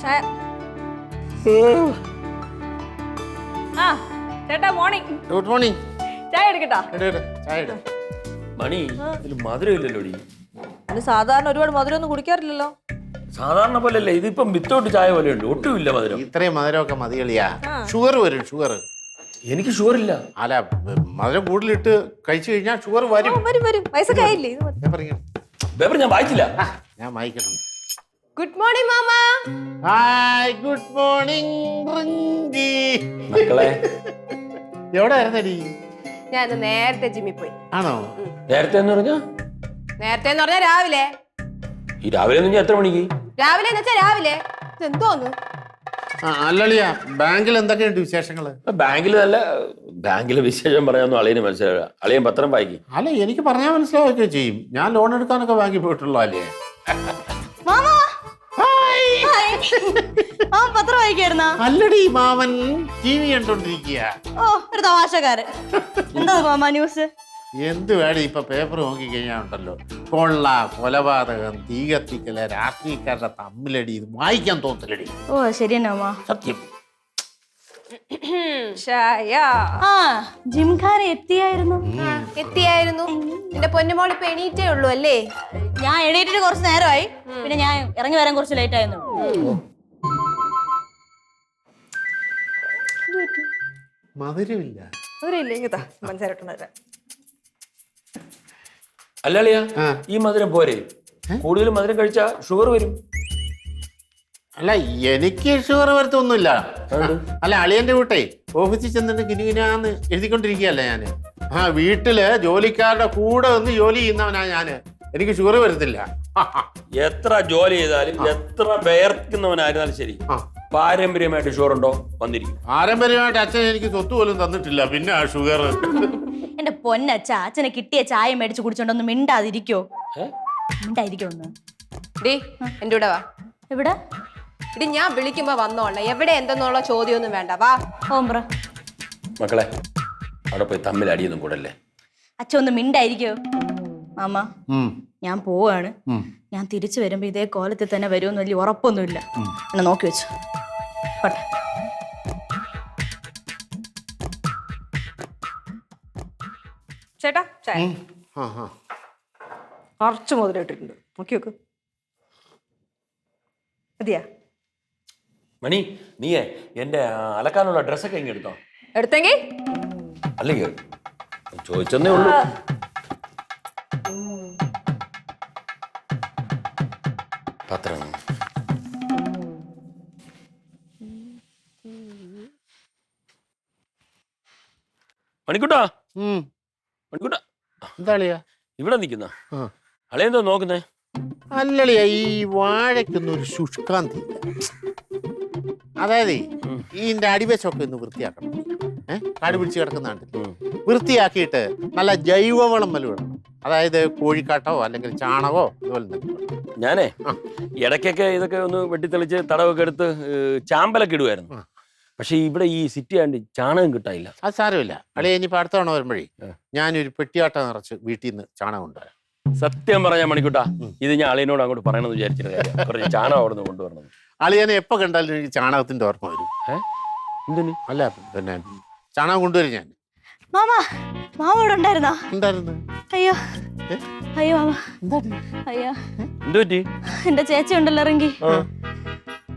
ചായ. ആ ചേട്ടാ മോർണിംഗ്. Good morning. ചായ എടുക്കട്ടാ? ചായ ഇട്. മണി ഇതിൽ മധുരം ഇല്ലല്ലോടി. അത് സാധാരണ ഒരുപാട് മധുരം ഒന്നും കുടിക്കാറില്ലല്ലോ. സാധാരണ പോലെയല്ല, ഇതിപ്പം വിത്തൗട്ട് ചായ പോലെ ഉണ്ട്, ഒട്ടുമില്ല മധുരം. ഇത്രയും മധുരമൊക്കെ മതി കളിയാ. ഷുഗർ വരും, ഷുഗർ. എനിക്ക് ഷുഗർ ഇല്ല. അല്ല, മധുരം കൂടുതലിട്ട് കഴിച്ചു കഴിഞ്ഞാൽ ഷുഗർ വരും. വരും. വയസ്സൊക്കെ ആയില്ലേ? പേപ്പർ ഞാൻ വായിച്ചില്ല. ഞാൻ വായിക്കണം. Good morning mama. Hi, good morning. മക്കളെ എവിടെ ആയിരുന്നടി? ഞാൻ നേരത്തെ ജിമ്മിൽ പോയി. ആണോ? നേരത്തെ എന്ന് പറഞ്ഞാ? നേരത്തെ എന്ന് പറഞ്ഞാ രാവിലെ. ഈ രാവിലെ എന്ന് എത്ര മണിക്ക്? രാവിലെ എന്ന് വെച്ചാ രാവിലെ. എന്തോന്നു? അല്ലളിയാ, ബാങ്കിൽ എന്തൊക്കെയുണ്ട് വിശേഷങ്ങള്? ബാങ്കിലെ വിശേഷം പറയാനൊന്നും അളിയന് മനസ്സിലാവില്ല. അളിയൻ പത്രം വായിക്കും. അല്ല, എനിക്ക് പറഞ്ഞാൽ മനസ്സിലാവുകയൊക്കെ ചെയ്യും. ഞാൻ ലോൺ എടുക്കാനൊക്കെ ബാങ്കിൽ പോയിട്ടുള്ള അല്ലേ. പത്രം വായിക്കായിരുന്ന? അല്ലടി, മാമൻ TV കണ്ടോണ്ടിരിക്കുക. ഓ, ഒരു തമാശക്കാരൻ. എന്താ മാമ ന്യൂസ്? എന്ത് വേണം ഇപ്പൊ പേപ്പർ നോക്കി കഴിഞ്ഞാൽ ഉണ്ടല്ലോ, കൊള്ള, കൊലപാതകം, തീ കത്തിക്കല്, രാഷ്ട്രീയക്കാരുടെ തമ്മിലടി. ഇത് വായിക്കാൻ തോന്നലടി. ഓ ശരി തന്നെ മാമ. സത്യം. ജിംഖാന എത്തിയായിരുന്നു. നിന്റെ പൊന്നുമോൾ ഇപ്പൊ എണീറ്റേ ഉള്ളൂ അല്ലേ? ഞാൻ എണീറ്റിട്ട് കുറച്ച് നേരമായി. പിന്നെ ഞാൻ ഇറങ്ങി വരാൻ കുറച്ച് ലേറ്റ് ആയിരുന്നു. മധുരമില്ല. അല്ല അളിയ, ഈ മധുരം പോരെ? കൂടുതൽ മധുരം കഴിച്ചാ ഷുഗർ വരും. അല്ല, എനിക്ക് ഷുഗർ വരത്തൊന്നുമില്ല. അല്ല, അളിയന്റെ വീട്ടെ ഓഫീസിൽ ചെന്നിട്ട് ഗിനിഗിനാന്ന് എഴുതിക്കൊണ്ടിരിക്കുകയല്ല ഞാന്. വീട്ടില് ജോലിക്കാരുടെ കൂടെ ഒന്ന് ജോലി ചെയ്യുന്നവനാ ഞാന്. എനിക്ക് ഷുഗർ വരത്തില്ല. എത്ര ജോലി ചെയ്താലും എത്ര വേർക്കുന്നവനായിരുന്നാലും ശരി, പാരമ്പര്യമായിട്ട് ഷുഗർ ഉണ്ടോ? വന്നിരിക്കും. പാരമ്പര്യമായിട്ട് അച്ഛൻ എനിക്ക് സ്വത്ത് പോലും തന്നിട്ടില്ല, പിന്നെ ആ ഷുഗർ. എന്റെ പൊന്നച്ഛ, അച്ഛനെ കിട്ടിയ ചായ മേടിച്ച് കുടിച്ചോണ്ടൊന്ന് മിണ്ടാതിരിക്കോ? മിണ്ടായിരിക്കോ ഒന്ന്? എന്റെ കൂടെ വാ. എവിടെ? ഇടി, ഞാൻ വിളിക്കുമ്പോ വന്നോളെ. എവിടെ എന്തെന്നുള്ള ചോദ്യമൊന്നും വേണ്ട, വാ. ഓംബ്ര മക്കളെ, അവിടെ പോയി തമ്മിൽ അടിയൊന്നും കൂടല്ലേ. അച്ഛ ഒന്ന് മിണ്ടായിരിക്കോ? മാമ, ഞാൻ പോവാണ്. ഞാൻ തിരിച്ചു വരുമ്പോ ഇതേ കോലത്തിൽ തന്നെ വരുമെന്ന് വലിയ ഉറപ്പൊന്നുമില്ല. എന്നെ നോക്കി വെച്ചു. പോട്ടെ. ചേട്ടാ ചായ. കുറച്ച് മുതൽ ഇട്ടിട്ടുണ്ട്, നോക്കി നോക്ക്. മതിയാ? മണി, നീയേ എന്റെ അലക്കാനുള്ള ഡ്രസ്സൊക്കെ ഇങ്ങനെ എടുത്തോ? എടുത്തെങ്കിൽ അല്ലെങ്കിൽ ചോദിച്ചെന്നേ ഉള്ളൂ. പത്രം മണിക്കൂട്ടാ, മണിക്കൂട്ടാ, എന്താ അളിയാ ഇവിടെ നിൽക്കുന്ന അളിയെന്തോ നോക്കുന്നേ? അല്ലളിയാ, ഈ വാഴയ്ക്കൊന്നും ഒരു ശുഷ്കാന്തി. അതായത് ഇതിന്റെ അടിവശമൊക്കെ ഒന്ന് വൃത്തിയാക്കണം. കാട് പിടിച്ച് കിടക്കുന്നുണ്ട്. വൃത്തിയാക്കിയിട്ട് നല്ല ജൈവവളം വല്ല വേണം. അതായത് കോഴിക്കാട്ടോ അല്ലെങ്കിൽ ചാണകോ ഇതുപോലെ. ഞാനേ ഇടയ്ക്കൊക്കെ ഇതൊക്കെ ഒന്ന് വെട്ടിത്തെളിച്ച് തടവൊക്കെ എടുത്ത് ചാമ്പലൊക്കെ ഇടുമായിരുന്നു. പക്ഷെ ഇവിടെ ഈ സിറ്റി ആണ്ട് ചാണകം കിട്ടാനില്ല. അത് സാരമില്ല അളിയ, ഇനിയിപ്പോൾ അടുത്ത തവണ വരുമ്പോഴേ ഞാനൊരു പെട്ടിയാട്ട നിറച്ച് വീട്ടിൽ നിന്ന് ചാണകം കൊണ്ടുവരാം. സത്യം പറയാൻ മണിക്കൂട്ടാ, ഇത് ഞാൻ അളിയനോട് അങ്ങോട്ട് പറയണമെന്ന് വിചാരിച്ചിട്ട് കാര്യം. കുറച്ച് ചാണകം അവിടെ നിന്ന് കൊണ്ടുവരണം. അളിയനെ എപ്പോ കണ്ടാലും എനിക്ക് ചാണകത്തിന്റെ ഓർമ്മ വരും. എന്തിന്? അല്ല, പിന്നെ ചാണകം കൊണ്ടുവരും ഞാൻ. മാമ, മാമ ഇവിടെ ഉണ്ടായിരുന്നോ? ഉണ്ടായിരുന്നു. അയ്യോ അയ്യോ മാമ, അയ്യോ എന്തു പറ്റി? എന്റെ ചേച്ചി ഉണ്ടല്ലോ ഇറങ്ങി,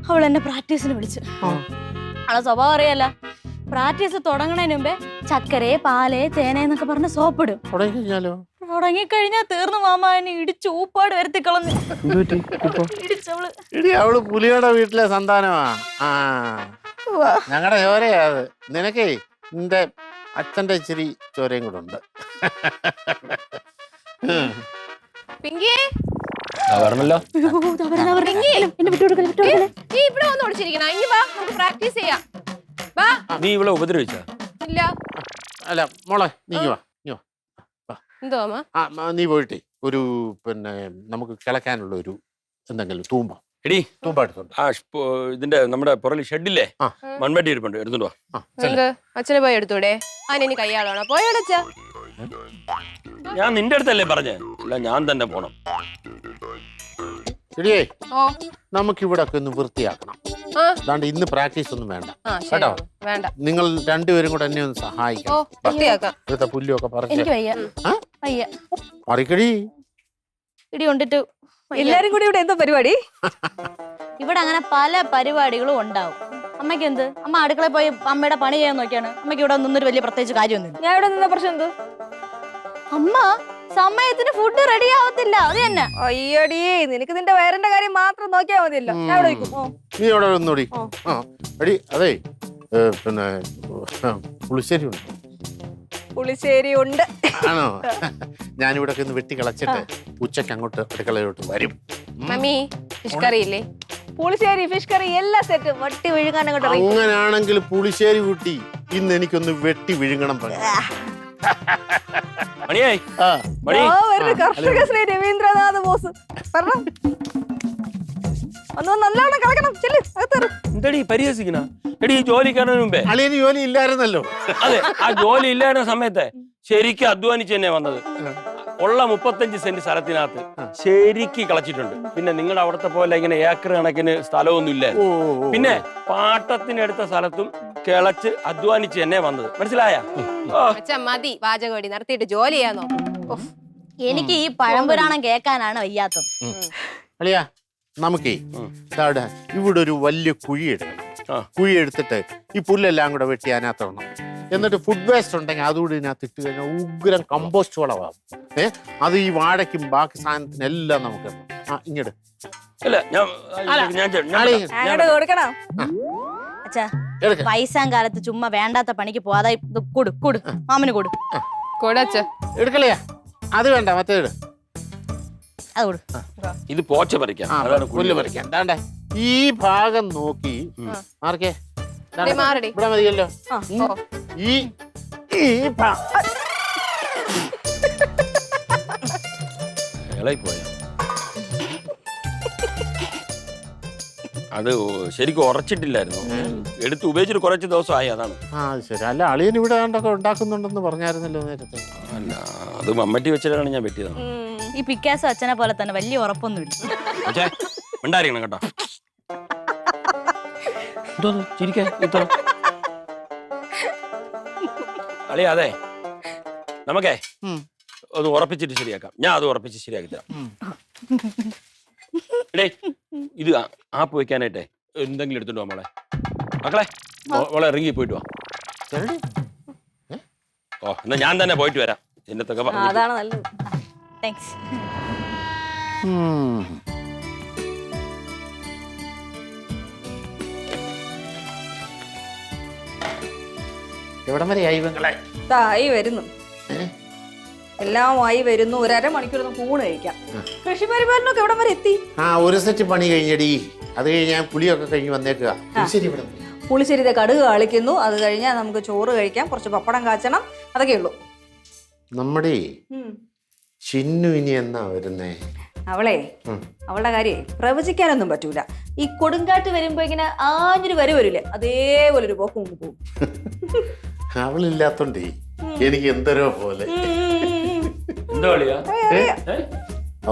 അവൾ എന്നെ പ്രാക്ടീസിന് വിളിച്ചു. അവളെ സ്വഭാവം അറിയാല. പ്രാക്ടീസ് തുടങ്ങണതിന് മുമ്പേ ചക്കരേ പാലേ ചേനയെന്നൊക്കെ പറഞ്ഞ് സോപ്പിടും. തുടങ്ങിക്കഴിഞ്ഞാ തീർന്നു മാമ. എന്നെ ഇടിച്ച് ഊപ്പാട് വരുത്തി കളഞ്ഞു. അവള് പുലിയുടെ വീട്ടിലെ സന്താനമാ. ഞങ്ങളുടെ ചോരയാ അത്. നിനക്കേ നിന്റെ അച്ഛന്റെ ഇച്ചിരി ചോരയും കൂടെ ഉണ്ട്. നീ ഇവിടെ ഉപദ്രവിച്ച? ഇല്ല. അല്ല മോളെ, നീ വാ. എന്തോ നീ പോയിട്ടേ ഒരു പിന്നെ നമുക്ക് കിളക്കാനുള്ള ഒരു എന്തെങ്കിലും തൂമ്പ എടുത്തോണ്ട്. ഇതിന്റെ നമ്മുടെ പുറകിൽ ഷെഡില്ലേ മൺവെട്ടി ഇരിപ്പുണ്ട്, എടുത്തോണ്ട് വാ. അച്ഛനെ പോയി എടുത്തൂടെ? അതിന് കയ്യാളാണോ? പോയോടച്ച. ഞാൻ നിന്റെ അടുത്തല്ലേ പറഞ്ഞേ? അല്ല, ഞാൻ തന്നെ പോണം. ശരിയേ, നമുക്ക് ഇവിടെ ഒക്കെ ഒന്ന് വൃത്തിയാക്കണം. ആ. അതാണ്ട് ഇന്ന് പ്രാക്ടീസ് ഒന്നും വേണ്ട ആ ശരി കേട്ടോ. വേണ്ട. നിങ്ങൾ രണ്ടുപേരും കൂടെ എന്നെ ഒന്ന് ഓ സഹായിക്കണം. വൃത്തിയാക്കാം. ഇവിടുത്തെ പുല്ലൊക്കെ പറിച്ച് എനിക്ക് വയ്യ ആ? വയ്യ പറിക്കടി. ഇടി കൊണ്ടിട്ട് എല്ലാരും കൂടി ഇവിടെ എന്തോ പരിപാടി? ഇവിടെ അങ്ങനെ പല പരിപാടികളും ഉണ്ടാവും. അമ്മയ്ക്ക് എന്ത്? അമ്മ അടുക്കളയിൽ പോയി അമ്മയുടെ പണി ചെയ്യാൻ നോക്കിയാണ്. അമ്മയ്ക്ക് ഇവിടെ നിന്നൊരു വലിയ പ്രത്യേകിച്ച് കാര്യമൊന്നുമില്ല. ഞാൻ ഇവിടെ നിന്ന പ്രശ്നം എന്ത്? അമ്മ സമയത്തിന് ഫുഡ് റെഡി ആവത്തില്ല. അത് തന്നെ. അയ്യടി, നിനക്ക് നിന്റെ വയറിന്റെ കാര്യം മാത്രം നോക്കിയാൽ മതിയല്ലോ. ഞാൻ ഇവിടെ നിൽക്കും. നീ അവിടെ ഒന്നുകൂടി. ആ എടി അതെ പിന്നെ പുളിശ്ശേരി ഉണ്ട്. പുളിശ്ശേരി ഉണ്ട്. ആണോ? ഞാനിവിടെ ഒന്ന് വെട്ടി കളച്ചിട്ട് ഉച്ചക്ക് അങ്ങോട്ട് അടുക്കളയിലോട്ട് വരും. മമ്മി ഫിഷ് കറി ഇല്ലേ? പുളിശ്ശേരി, ഫിഷ് കറി എല്ലാം സെറ്റ്. വട്ടി വിഴുങ്ങാൻ അങ്ങോട്ട് ഇറങ്ങി. അങ്ങനാണെങ്കിൽ പുളിശ്ശേരി കൂട്ടി ഇന്ന് എനിക്കൊന്ന് വെട്ടി വിഴുങ്ങണം. മണിയായി ആ മണി. ആ വരുന്ന കർഷക ശ്രീ രവീന്ദ്രനാഥ് ബോസ്. പറഞ്ഞോ, ഒന്ന് നല്ലോണം കളക്കണം. ചെല്ല് അകത്തേറ്. എന്തടി പരിഹസിക്കണ? എടി ഈ ജോലിക്കാരന് മുമ്പേ അളിയന് ജോലി ഇല്ലായിരുന്നല്ലോ. അതെ, ആ ജോലി ഇല്ലായിരുന്ന സമയത്ത് ശരിക്കും അധ്വാനിച്ച് തന്നെ വന്നത്. ഉള്ള 35 സെന്റ് സ്ഥലത്തിനകത്ത് ശരിക്ക് കളച്ചിട്ടുണ്ട്. പിന്നെ നിങ്ങളുടെ അവിടുത്തെ പോലെ ഇങ്ങനെ ഏക്കർ കണക്കിന് സ്ഥലമൊന്നും ഇല്ല. പിന്നെ പാട്ടത്തിനെടുത്ത സ്ഥലത്തും കിളച്ച് അധ്വാനിച്ച് തന്നെ വന്നത്. മനസ്സിലായ? അച്ഛൻ മതി വാചകോടി നടത്തിയിട്ട് ജോലി ചെയ്യാൻ നോക്കും. എനിക്ക് ഈ പഴംപുരാണം കേൾക്കാനാണ് വയ്യാത്തത്. അളിയാ നമുക്കേ ഇവിടെ ഒരു വലിയ കുഴി എടുക്കണം. കുഴി എടുത്തിട്ട് ഈ പുല്ലെല്ലാം കൂടെ വെട്ടി അതിനകത്തിടണം. എന്നിട്ട് ഫുഡ് വേസ്റ്റ് ഉണ്ടെങ്കിൽ അതുകൂടി ഇതിനകത്ത് ഇട്ട് കഴിഞ്ഞാൽ ഉഗ്രം കമ്പോസ്റ്റ് വളമാകും. അത് ഈ വാഴയ്ക്കും ബാക്കി സാധനത്തിനും എല്ലാം നമുക്ക് ഇങ്ങോട്ട് അങ്ങോട്ട് കൊടുക്കണം. അച്ഛാ വയസ്സാം കാലത്ത് ചുമ്മാ വേണ്ടാത്ത പണിക്ക് പോവാതെ ഇത് കൊടു മാമന് കൊടു കൊടച്ച എടുക്കളയാ. അത് വേണ്ട മറ്റേത് അത് കൊടു. ഇത് പോച്ച പറിക്കാം. അതാണ് പുല്ല് പറിക്കാം. ദാണ്ടെ ഈ ഭാഗം നോക്കി മാർക്കേ. മാറടി. ഇവിടെ മതിയല്ലോ. ഈ പോയ അത് ശരിക്കും ഉറച്ചിട്ടില്ലായിരുന്നു. എടുത്ത് ഉപയോഗിച്ചിട്ട് കുറച്ച് ദിവസമായി. അതാണ്. ആ ശരി. അല്ല അളിയൻ ഇവിടെ കണ്ടൊക്കെ ഉണ്ടാക്കുന്നുണ്ടെന്ന് പറഞ്ഞായിരുന്നല്ലോ നേരത്തെ. അല്ല, അത് മമ്മട്ടി വെച്ചിട്ടാണ് ഞാൻ വെട്ടിയത്. ഈ പിക്കാസോ അച്ഛനെ പോലെ തന്നെ വലിയ ഉറപ്പൊന്നുമില്ല. ഉണ്ടായിരിക്കണം കേട്ടോ. എന്തോന്ന് ചിരിക്കാൻ ഇത്ര അളിയ? അതെ, നമുക്കേ ഒന്ന് ഉറപ്പിച്ചിട്ട് ശരിയാക്കാം. ഞാൻ അത് ഉറപ്പിച്ച് ശരിയാക്കി തരാം. എടേ, ഇത് ആപ്പ് വെക്കാനായിട്ടെ എന്തെങ്കിലും എടുത്തിട്ട് വാ മോളെ. മക്കളെ മോളെ ഇറങ്ങി പോയിട്ട് വാ. ഓ എന്നാ ഞാൻ തന്നെ പോയിട്ട് വരാം. എന്നത്തൊക്കെ പറഞ്ഞു. അതാണ് നല്ലത്. താങ്ക്സ്. എവിടം വരെ ആയി പെങ്ങളെ? ആയി വരുന്നു, എല്ലാമായി വരുന്നു. ഒരു അരമണിക്കൂർ കൂണ് കഴിക്കാം. കൃഷി പരിപാലനമൊക്കെ എവിടം വരെ എത്തി? ഒരു സെറ്റ് പണി കഴിഞ്ഞടി. അത് കഴിഞ്ഞ് ഞാൻ പുളിയൊക്കെ കഴിഞ്ഞ് വന്നേക്കുക. പുളിശ്ശേരി കടുക് കളിക്കുന്നു. അത് കഴിഞ്ഞാൽ നമുക്ക് ചോറ് കഴിക്കാം. കുറച്ച് പപ്പടം കാച്ചണം. അതൊക്കെ ഉള്ളൂ. നമ്മുടെ ചിന്നു ഇനി എന്നാ വരുന്നേ? അവളുടെ കാര്യം പ്രവചിക്കാനൊന്നും പറ്റൂല. ഈ കൊടുങ്കാറ്റ് വരുമ്പോ ഇങ്ങനെ ആഞ്ഞൊരു വരില്ലേ, അതേപോലെ ഒരു പോക്ക് മുമ്പ് പോകും. അവളില്ലാത്തോണ്ടേ എനിക്ക് എന്തരോ പോലെ.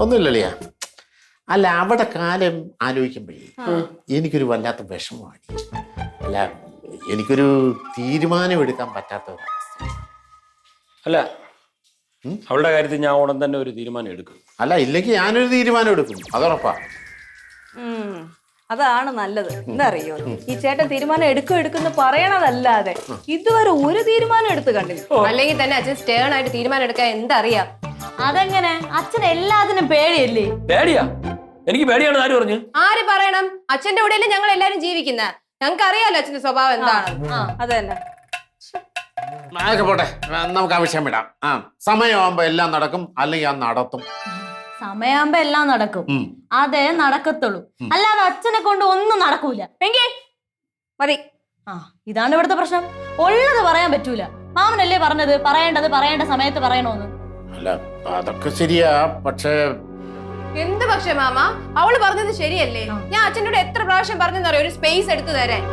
ഒന്നുമില്ലളിയാ. അല്ല, അവിടെ കാലം ആലോചിക്കുമ്പോഴേ എനിക്കൊരു വല്ലാത്ത വിഷമമാണ്. അല്ല, എനിക്കൊരു തീരുമാനം എടുക്കാൻ പറ്റാത്ത. അല്ല, അവളുടെ കാര്യത്തിൽ ഞാൻ ഉടൻ തന്നെ ഒരു തീരുമാനം എടുക്കും. അല്ല, ഇല്ലെങ്കിൽ ഞാനൊരു തീരുമാനം എടുക്കും, അതുറപ്പാ. അതാണ് നല്ലത്. എന്താ അറിയോ, ഈ ചേട്ടൻ തീരുമാനം എടുക്കുന്ന പറയണതല്ലാതെ ഇതുവരെ ഒരു തീരുമാനം എടുത്ത് കണ്ടില്ല. അല്ലെങ്കിൽ തന്നെ അച്ഛൻ സ്റ്റേൺ ആയിട്ട് തീരുമാനം എടുക്കാൻ എന്തറിയാം? അതെങ്ങനെ? അച്ഛൻ എല്ലാത്തിനും പേടിയല്ലേ? പേടിയാ? എനിക്ക് പേടിയാണ്. ആര് പറഞ്ഞു? ആര് പറയണം? അച്ഛന്റെ കൂടെയല്ലേ ഞങ്ങൾ എല്ലാരും ജീവിക്കുന്ന. ഞങ്ങൾക്ക് അറിയാലോ അച്ഛന്റെ സ്വഭാവം എന്താണ്. അത് തന്നെ. അതൊക്കെ പോട്ടെ, നമുക്ക് ആവശ്യം വിടാം. സമയമാകുമ്പോ എല്ലാം നടക്കും, അല്ലെങ്കിൽ അത് നടത്തും. സമയാകുമ്പോ എല്ലാം നടക്കും, അതേ നടക്കത്തുള്ളൂ. അല്ലാതെ അച്ഛനെ കൊണ്ട് ഒന്നും നടക്കൂല. മതി. ഇതാണ് ഇവിടുത്തെ പ്രശ്നം. ഉള്ളത് പറയാൻ പറ്റൂല. മാമനല്ലേ പറഞ്ഞത് പറയേണ്ട സമയത്ത് പറയണോന്ന്. അല്ല, അതൊക്കെ ശരിയാ. പക്ഷേ എന്ത് പക്ഷേ മാമ? അവള് പറഞ്ഞത് ശരിയല്ലേ? ഞാൻ അച്ഛനോട് എത്ര പ്രാവശ്യം പറഞ്ഞെന്നറിയോ ഒരു സ്പേസ് എടുത്തു തരാൻ.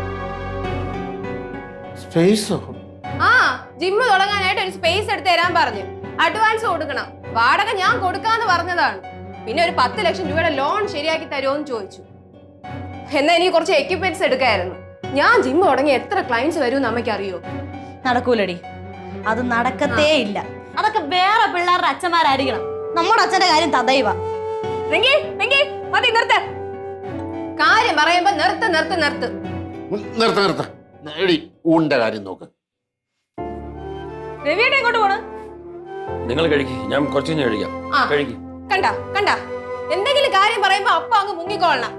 സ്പേസോ? ജിമ്മ് തുടങ്ങാനായിട്ട് ഒരു സ്പേസ് എടുത്ത് തരാൻ പറഞ്ഞു. അഡ്വാൻസ് കൊടുക്കണം. വാടക ഞാൻ കൊടുക്കാന്ന് പറഞ്ഞതാണ്. പിന്നെ ഒരു 10 ലക്ഷം രൂപയുടെ ലോൺ ശരിയാക്കി തരുമോന്ന് ചോദിച്ചു. എന്നാ എനിക്ക് കുറച്ച് എക്യുപ്മെന്റ്സ് എടുക്കായിരുന്നു. ഞാൻ ജിം തുടങ്ങി എത്ര ക്ലയൻസ് വരും അമ്മയ്ക്ക് അറിയോ? നടക്കൂലടി, അത് നടക്കത്തേ ഇല്ല. അതൊക്കെ വേറെ പിള്ളേരുടെ അച്ഛന്മാരായിരിക്കണം. നമ്മുടെ അച്ഛന്റെ കാര്യം തദൈവ. മതി, നിർത്ത്. കാര്യം പറയുമ്പോ നിർത്ത് നിർത്ത് നിർത്ത്. നിർത്ത എടി, ഊണിന്റെ കാര്യം നോക്ക്. രവിയുടെ എങ്ങോട്ട് പോണ്? നിങ്ങൾ കഴിക്കും, ഞാൻ കുറച്ച് കഴിഞ്ഞ് കഴിക്കാം. കഴിക്കും. കണ്ട കണ്ട, എന്തെങ്കിലും കാര്യം പറയുമ്പോ അപ്പ അങ്ങ് മുങ്ങിക്കൊള്ളണം,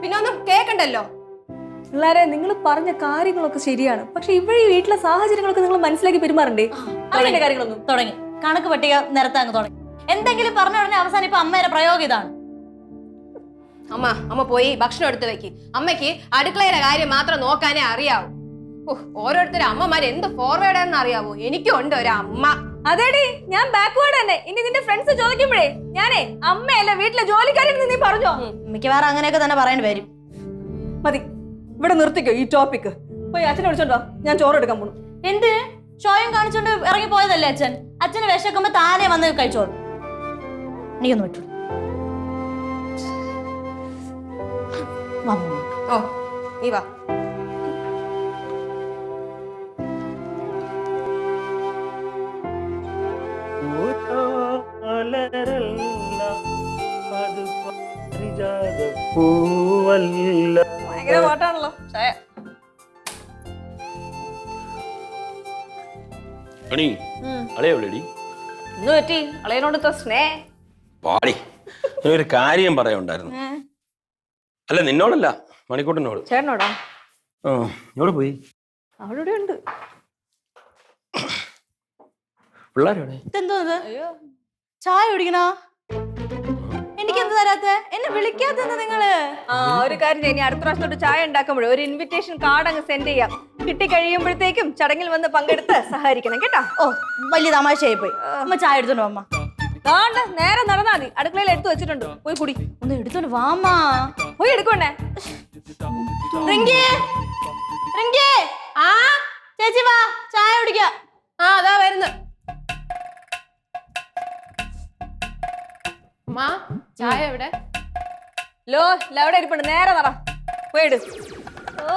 പിന്നെ ഒന്നും കേക്കണ്ടല്ലോ. പിള്ളേരെ, നിങ്ങൾ പറഞ്ഞ കാര്യങ്ങളൊക്കെ ശരിയാണ്, പക്ഷെ ഇവിടെ ഈ വീട്ടിലെ സാഹചര്യങ്ങളൊക്കെ നിങ്ങൾ മനസ്സിലാക്കി പെരുമാറണ്ടേ? അതിന്റെ കാര്യങ്ങളൊന്നും തുടങ്ങി കണക്ക് പട്ടിക നിരത്താൻ തുടങ്ങി. എന്തെങ്കിലും പറഞ്ഞ ഉടനെ അവസാനം ഇപ്പൊ അമ്മയുടെ പ്രയോഗം ഇതാണ്. അമ്മ പോയി ഭക്ഷണം എടുത്ത് വെക്ക്. അമ്മയ്ക്ക് അടുക്കളയുടെ കാര്യം മാത്രം നോക്കാനേ അറിയാവൂ. ഓരോരുത്തരും അമ്മമാര് എന്ത് ഫോർവേഡ് ആണെന്ന് അറിയാവോ? എനിക്കും ഉണ്ട് ഒരു അമ്മ. അതേടി, ഞാൻ ബാക്ക്വേർഡ് തന്നെ. ഇനി നിന്റെ ഫ്രണ്ട്സ് ചോദിക്കുമ്പോഴേ ഞാനേ അമ്മയല്ല വീട്ടിലെ ജോലിക്കാരെന്ന് നീ പറഞ്ഞോ? മിക്കവാറും അങ്ങനെയൊക്കെ തന്നെ പറയേണ്ടി വരും. മതി, ഇവിടെ നിർത്തിക്കോ ഈ ടോപ്പിക്. പോയി അച്ഛനെ വിളിച്ചോണ്ടോ, ഞാൻ ചോറ് എടുക്കാൻ പോണു. എന്തിന്? ഷോയും കാണിച്ചോണ്ട് ഇറങ്ങി പോയതല്ലേ അച്ഛൻ? അച്ഛന് വിശക്കുമ്പോ താനെ വന്ന് കഴിച്ചോളൂ. നീയൊന്ന് വിട്ടു. ഓ, നീ വാ. ഭയങ്കര പാട്ടാണല്ലോ. ഇന്ന് പറ്റി അളയനോട് പാടി ഒരു കാര്യം പറയാനുണ്ടായിരുന്നു. അല്ല, നിന്നോടല്ല, മണിക്കൂട്ടനോട്. ചേട്ടനോടാ? ഇവിടെ പോയി. അവിടെ ഉണ്ട്. പിള്ളേരോടെ ഇതെന്തോ ഇത്? ചായ കുടിക്കണോ? എനിക്കെന്ത് തരാത്ത? എന്നെ വിളിക്കാത്ത നിങ്ങള്? ഒരു കാര്യം ചെയ്യ്, അടുത്ത പ്രാവശ്യം തൊട്ട് ചായ ഉണ്ടാക്കുമ്പോഴേ ഒരു ഇൻവിറ്റേഷൻ കാർഡ് അങ്ങ് സെൻഡ് ചെയ്യാം. കിട്ടി കഴിയുമ്പോഴത്തേക്കും ചടങ്ങിൽ വന്ന് പങ്കെടുത്ത് സഹായിക്കണം കേട്ടോ. ഓ, വലിയ തമാശയായി പോയി. അമ്മ ചായ എടുത്തോണ്ട് വാ. കാണ്ട നേരെ നടന്നാ മതി. അടുക്കളയിൽ എടുത്തു വെച്ചിട്ടുണ്ട്, പോയി കുടി. ഒന്ന് എടുത്തോണ്ട് വാമാ. പോയി എടുക്കണ്ടേ? ആ ചേച്ചി വാ, ചായ കുടിക്കാം. അതാ വരുന്നു. ചായ എവിടെ? അവിടെ ഇരിപ്പുണ്ട്, നേരെ നട പോയിട്. ഓ,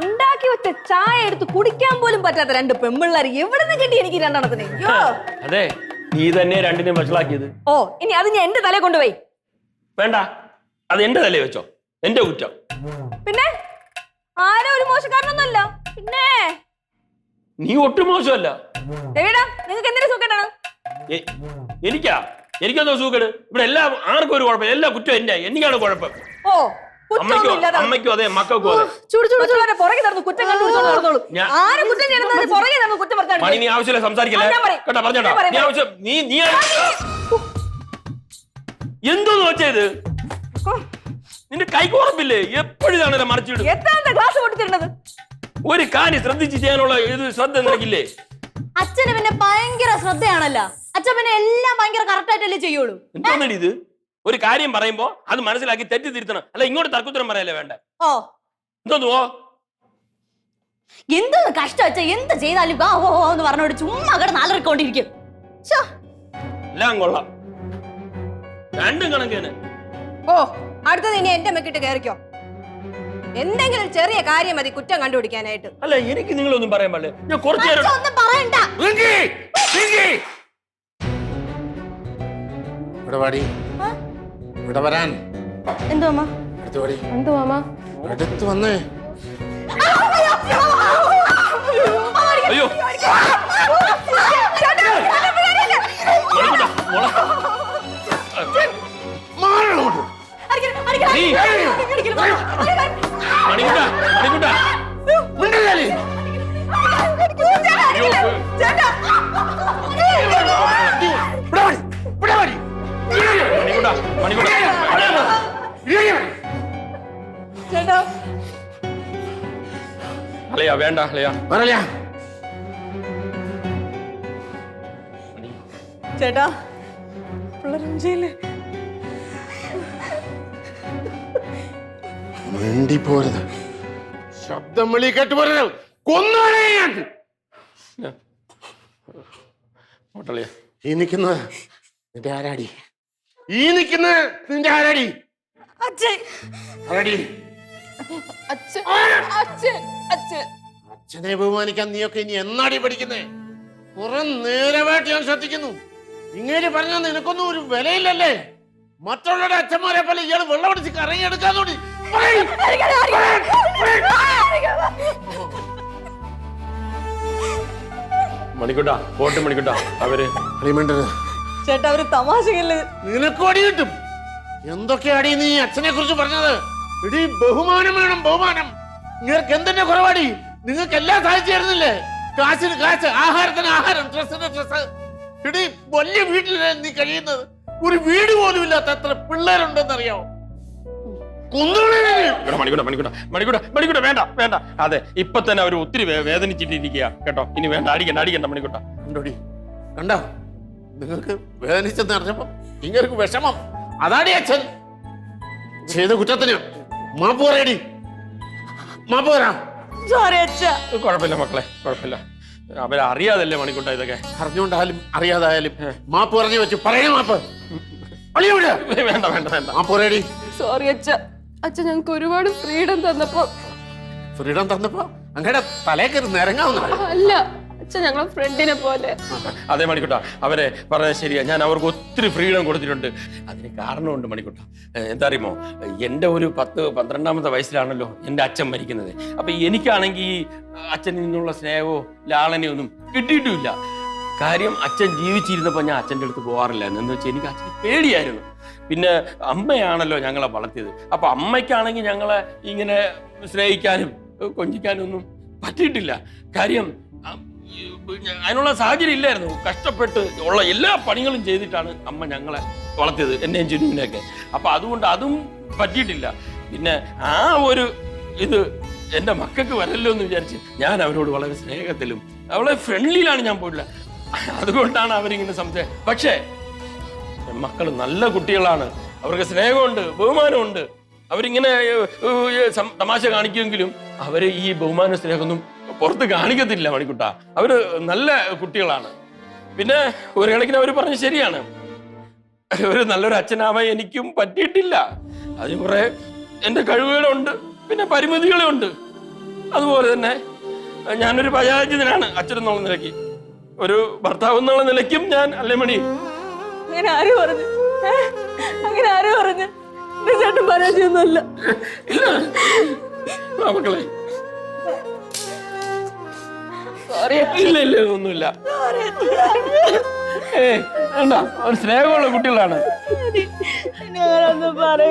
ഉണ്ടാക്കി വെച്ച ചായ എടുത്ത് കുടിക്കാൻ പോലും പറ്റാത്ത രണ്ട് പെമ്പിള്ളേർ എവിടെ നിന്ന് കിട്ടി എനിക്ക് രണ്ടെണ്ണത്തിന്? അതെ, നീ തന്നെ രണ്ടിനെയും വഷളാക്കിയത്. ഓ, ഇനി അത് ഞാൻ എന്റെ തലയെ കൊണ്ടുപോയി. വേണ്ട, അത് എന്റെ തലയെ വെച്ചോ, എന്റെ കുറ്റം. പിന്നെ ആരോ ഒരു മോശക്കാരനൊന്നുമല്ല. പിന്നെ നീ ഒട്ടും മോശമല്ല. രവിടാ, നിങ്ങൾക്ക് എന്തിനാ സുഖേടാണ്? എനിക്കെന്തോ സൂക്കേട്? ഇവിടെ എല്ലാം ആർക്കും ഒരു കുഴപ്പം, എല്ലാ കുറ്റം എനിക്കാണ് കുഴപ്പം. ഓ, അമ്മയ്ക്കും അതെ, മക്കൾക്കും അതെ. പുറകെ നടന്നു കുറ്റം കണ്ടുപിടിച്ചോണ്ട് നടന്നോളൂ. ആരും കുറ്റം ചെയ്യുന്നത് പുറകെ നടന്നു കുറ്റം മണി, നീ ആവശ്യമില്ല സംസാരിക്കല്ലേ കേട്ടോ, പറഞ്ഞോട്ടോ. നീ ആവശ്യം നീ എന്തോന്ന് വെച്ചത്? നിന്റെ കൈക്ക് ഉറപ്പില്ലേ? എപ്പോഴും ഇതാണല്ലോ മറിച്ചിടും. എത്രാമത്തെ ക്ലാസ് പൊട്ടിച്ചിരുന്നത്? ഒരു കാര്യം ശ്രദ്ധിച്ച് ചെയ്യാനുള്ള ശ്രദ്ധ നിനക്കില്ലേ? അച്ഛന് പിന്നെ ഭയങ്കര ശ്രദ്ധയാണല്ലോ. അച്ഛൻ പിന്നെ എല്ലാം ഭയങ്കര കറക്റ്റ് ആയിട്ടല്ലേ ചെയ്യുള്ളൂ. എന്താണെടി ഇത്? ഒരു കാര്യം പറയുമ്പോ അത് മനസ്സിലാക്കി തെറ്റി തിരുത്തണം, അല്ല ഇങ്ങോട്ട് തർക്കുത്തരം പറയല്ലേ വേണ്ട. ഓ, എന്തോന്നുവോ? എന്ത് കഷ്ടം അച്ഛ, എന്ത് ചെയ്താലും ഓ എന്ന് പറഞ്ഞോട് ചുമ്മാ അവിടെ നാലരക്കൊണ്ടിരിക്കും. എല്ലാം കൊള്ളാം, രണ്ടും കണക്കാണ്. ഓ, അടുത്തത് ഇനി എന്റെ മെക്കിട്ട് കയറിക്കോ. എന്തെങ്കിലും ചെറിയ കാര്യം മതി കുറ്റം കണ്ടുപിടിക്കാനായിട്ട്. അല്ല, എനിക്ക് നിങ്ങളൊന്നും പറയാൻ പാടില്ല. ഞാൻ കുറച്ചു നേരം ഇവിടെ വാടി, ഇവിടെ വരാൻ. എന്തോ അമ്മ? അടുത്ത് വാടി. എന്തു മാമ? അടുത്ത് വന്നേ. അയ്യോ, വേണ്ട ചേട്ടാ, പിള്ളേരെ മിണ്ടി പോരുത്, ശബ്ദം വിളി കേട്ട് പോരുത്, കൊന്നോളെ ഞാൻ. ഈ നിൽക്കുന്നത് നിന്റെ ആരാടി? ഈ നിൽക്കുന്നത് നിന്റെ ആരാടി? ആരാടി? അച്ഛൻ അച്ഛൻ അച്ഛൻ അച്ഛനെ ബഹുമാനിക്കാൻ നീയൊക്കെ ഇനി എന്നാടി പഠിക്കുന്നേ? കുറെ നേരമായിട്ട് ഞാൻ ശ്രദ്ധിക്കുന്നു. ഇങ്ങനെ പറഞ്ഞാൽ നിനക്കൊന്നും ഒരു വിലയില്ലല്ലേ? മറ്റുള്ളവരുടെ അച്ഛന്മാരെ പോലെ ഇയാൾ വെള്ളം അടിച്ച് കറങ്ങിയെടുക്കാൻ തോന്നി. മണിക്കുട്ടാ പോട്ട് മണിക്കുട്ടാ അവര് ചേട്ടാ അവര് തമാശകല്ലേ. നിനക്ക് അടി കിട്ടും. എന്തൊക്കെയാടി നീ അച്ഛനെ കുറിച്ച് പറഞ്ഞത്? ഇടി ബഹുമാനം വേണം, ബഹുമാനം. നിങ്ങൾക്ക് എന്തിന്റെ കുറവാടി? നിങ്ങൾക്ക് എല്ലാം സാധിച്ചു തരുന്നില്ലേ? കാശിന് കാശ്, ആഹാരത്തിന് ആഹാരം, ഡ്രസ്സിന് ഡ്രസ്സ്. ഇടി വലിയ വീട്ടിലെ നീ കഴിയുന്നത്. ഒരു വീട് പോലും ഇല്ലാത്ത എത്ര പിള്ളേരുണ്ടെന്നറിയാമോ? മണിക്കൂട്ട വേണ്ട വേണ്ട. അതെ ഇപ്പൊ തന്നെ അവർ ഒത്തിരി വേദനിച്ചിട്ടിരിക്കുക കേട്ടോ. ഇനി വേണ്ട, അടിക്കണ്ട മണിക്കൂട്ട. കണ്ടോടി, കണ്ടോ? നിങ്ങൾക്ക് വേദനിച്ചെന്ന് അറിഞ്ഞപ്പോ ഇങ്ങനെ വിഷമം. അതാടി അച്ഛൻ ചെയ്ത കുറ്റത്തിന് മാപ്പ് പറയടി, മാപ്പ് പറയാം. സോറി അച്ഛാ. കുഴപ്പമില്ല മക്കളെ, കുഴപ്പമില്ല. അവരറിയാതല്ലേ മണിക്കൂട്ട ഇതൊക്കെ. അറിഞ്ഞുകൊണ്ടായാലും അറിയാതായാലും മാപ്പ് പറഞ്ഞു വെച്ചു പറയണ മാപ്പ്. വേണ്ട വേണ്ട വേണ്ട, മാപ്പ് പറയടി. സോറി അച്ഛ. അച്ഛൻ ഞങ്ങൾക്ക് ഒരുപാട് ഫ്രീഡം തന്നപ്പോ. ഫ്രീഡം തന്നപ്പോ അങ്ങയുടെ തലേ കയറി നിരങ്ങാവുന്ന അല്ല അച്ഛൻ ഞങ്ങളെ ഫ്രണ്ടിനെ പോലെ. അതെ മണിക്കുട്ട, അവരെ പറഞ്ഞത് ശരിയാ. ഞാൻ അവർക്ക് ഒത്തിരി ഫ്രീഡം കൊടുത്തിട്ടുണ്ട്. അതിന് കാരണമുണ്ട് മണിക്കുട്ട. എന്താ അറിയുമോ, എൻ്റെ ഒരു 10-12 വയസ്സിലാണല്ലോ എൻ്റെ അച്ഛൻ മരിക്കുന്നത്. അപ്പൊ എനിക്കാണെങ്കിൽ അച്ഛനിൽ നിന്നുള്ള സ്നേഹമോ ലാളനയോ ഒന്നും കിട്ടിയിട്ടുമില്ല. കാര്യം അച്ഛൻ ജീവിച്ചിരുന്നപ്പോൾ ഞാൻ അച്ഛൻ്റെ അടുത്ത് പോകാറില്ലായിരുന്നു. എന്ന് വെച്ചാൽ എനിക്ക് അച്ഛന് പേടിയായിരുന്നു. പിന്നെ അമ്മയാണല്ലോ ഞങ്ങളെ വളർത്തിയത്. അപ്പൊ അമ്മയ്ക്കാണെങ്കിൽ ഞങ്ങളെ ഇങ്ങനെ സ്നേഹിക്കാനും കൊഞ്ചിക്കാനും ഒന്നും പറ്റിയിട്ടില്ല. കാര്യം അതിനുള്ള സാഹചര്യം ഇല്ലായിരുന്നു. കഷ്ടപ്പെട്ട് ഉള്ള എല്ലാ പണികളും ചെയ്തിട്ടാണ് അമ്മ ഞങ്ങളെ വളർത്തിയത്, എന്നെയും ചിന്നുവിനെയൊക്കെ. അപ്പൊ അതുകൊണ്ട് അതും പറ്റിയിട്ടില്ല. പിന്നെ ആ ഒരു ഇത് എൻ്റെ മക്കൾക്ക് വരല്ലോ എന്ന് വിചാരിച്ച് ഞാൻ അവരോട് വളരെ സ്നേഹത്തിലും അവളെ ഫ്രണ്ട്ലിയിലാണ് ഞാൻ പോയിട്ടില്ല. അതുകൊണ്ടാണ് അവരിങ്ങനെ സംശയം. പക്ഷേ മക്കൾ നല്ല കുട്ടികളാണ്. അവർക്ക് സ്നേഹമുണ്ട്, ബഹുമാനമുണ്ട്. അവരിങ്ങനെ തമാശ കാണിക്കുമെങ്കിലും അവര് ഈ ബഹുമാന സ്നേഹമൊന്നും പുറത്ത് കാണിക്കത്തില്ല മണിക്കുട്ട. അവര് നല്ല കുട്ടികളാണ്. പിന്നെ ഒരു കണക്കിന് അവർ പറഞ്ഞ് ശരിയാണ്. ഒരു നല്ലൊരു അച്ഛനാവാൻ എനിക്കും പറ്റിയിട്ടില്ല. അതിന് കുറെ എൻ്റെ കഴിവുകളുണ്ട്, പിന്നെ പരിമിതികളുണ്ട്. അതുപോലെ തന്നെ ഞാനൊരു പരാജിതനാണ് അച്ഛനെന്നുള്ള നിലയ്ക്ക്. ഒരു ഭർത്താവ് എന്നുള്ള നിലയ്ക്കും ഞാൻ അല്ലേ മണി? അങ്ങനെ ആര് പറഞ്ഞു? അങ്ങനെ ആര് പറഞ്ഞു? ചേട്ടൻ പരാജയമൊന്നുമല്ല. മക്കളെ ഇല്ല ഇല്ല ഒന്നുമില്ല. വേണ്ട, ഒരു സ്നേഹമുള്ള കുട്ടികളാണ്.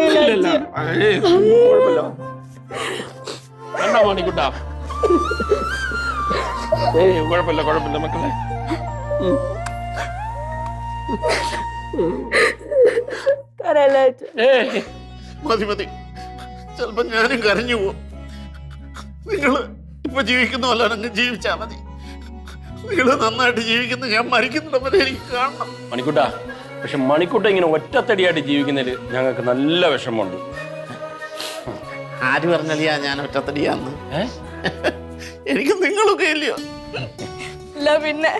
കുഴപ്പമില്ല. വേണ്ട മണിക്കുട്ടാ. കുഴപ്പമില്ല കുഴപ്പമില്ല മക്കളെ. മതി മതി, ചിലപ്പോ ഞാനും കരഞ്ഞു പോവും. നിങ്ങള് ഇപ്പൊ ജീവിക്കുന്ന അങ്ങ് ജീവിച്ചാ മതി. നിങ്ങള് നന്നായിട്ട് ജീവിക്കുന്ന ഞാൻ മരിക്കുന്നുണ്ടെന്ന് എനിക്ക് കാണണം മണിക്കുട്ടാ. പക്ഷെ മണിക്കുട്ട ഇങ്ങനെ ഒറ്റത്തടിയായിട്ട് ജീവിക്കുന്നതിൽ ഞങ്ങൾക്ക് നല്ല വിഷമമുണ്ട്. ആര് പറഞ്ഞാലിയാ ഞാൻ ഒറ്റത്തടിയാന്ന്? എനിക്ക് നിങ്ങളൊക്കെ ഇല്ലയോ? ഇല്ല പിന്നെ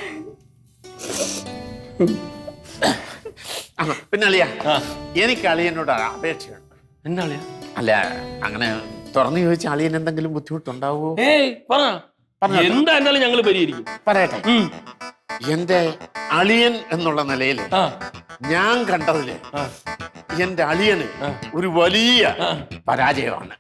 പിന്നെ അളിയാ, എനിക്ക് അളിയനോട് അപേക്ഷയുണ്ട്. എന്താ അളിയാ? അല്ല, അങ്ങനെ തുറന്നു ചോദിച്ച അളിയൻ എന്തെങ്കിലും ബുദ്ധിമുട്ടുണ്ടാവോ? എന്താ എന്നാലും ഞങ്ങൾ പരിഹരിക്കും. പറയട്ടെ, എന്റെ അളിയൻ എന്നുള്ള നിലയിൽ ഞാൻ കണ്ടതില് എന്റെ അളിയന് ഒരു വലിയ പരാജയമാണ്.